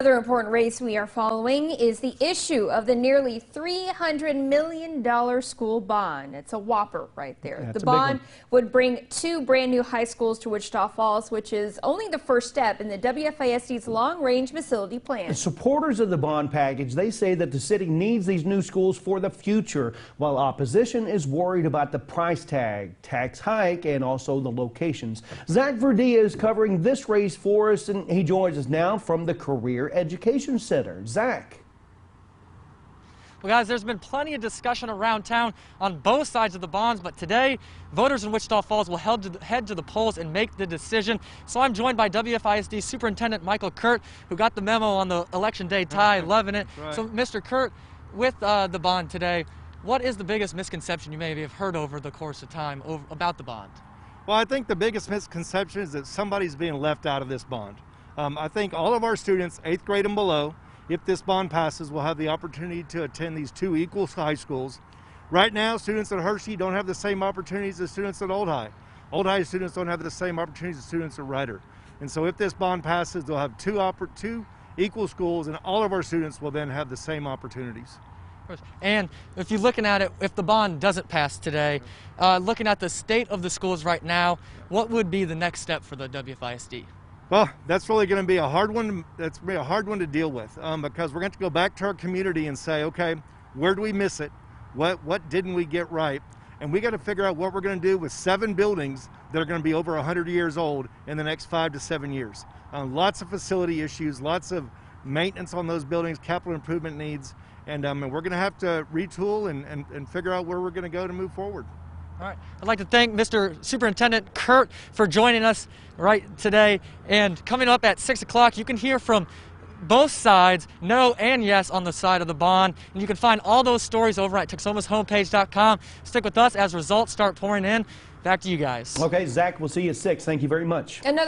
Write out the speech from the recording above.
Another important race we are following is the issue of the nearly $300 million school bond. It's a whopper right there. Yeah, the bond would bring 2 brand new high schools to Wichita Falls, which is only the first step in the WFISD's long-range facility plan. The supporters of the bond package, they say that the city needs these new schools for the future, while opposition is worried about the price tag, tax hike, and also the locations. Zach Verdia is covering this race for us, and he joins us now from the Career Education Center. Zach. Well, guys, there's been plenty of discussion around town on both sides of the bonds, but today, voters in Wichita Falls will head to the polls and make the decision. So I'm joined by WFISD Superintendent Michael Kurt, who got the memo on the election day tie, loving it. Right. So, Mr. Kurt, with the bond today, what is the biggest misconception you may have heard over the course of time about the bond? Well, I think the biggest misconception is that somebody's being left out of this bond. I think all of our students, 8th grade and below, if this bond passes, will have the opportunity to attend these 2 equal high schools. Right now, students at Hershey don't have the same opportunities as students at Old High. Old High students don't have the same opportunities as students at Ryder. And so if this bond passes, they'll have 2 equal schools, and all of our students will then have the same opportunities. And if you're looking at it, if the bond doesn't pass today, looking at the state of the schools right now, what would be the next step for the WFISD? Well, that's really going to be a hard one. That's going to be a hard one to deal with because we're going to go back to our community and say, okay, where do we miss it? What didn't we get right? And we got to figure out what we're going to do with 7 buildings that are going to be over 100 years old in the next 5 to 7 years. Lots of facility issues, lots of maintenance on those buildings, capital improvement needs, and we're going to have to retool and figure out where we're going to go to move forward. All right. I'd like to thank Mr. Superintendent Kurt for joining us right today. And coming up at 6 o'clock, you can hear from both sides, no and yes, on the side of the bond. And you can find all those stories over at Texomashomepage.com. Stick with us as results start pouring in. Back to you guys. Okay, Zach, we'll see you at 6. Thank you very much.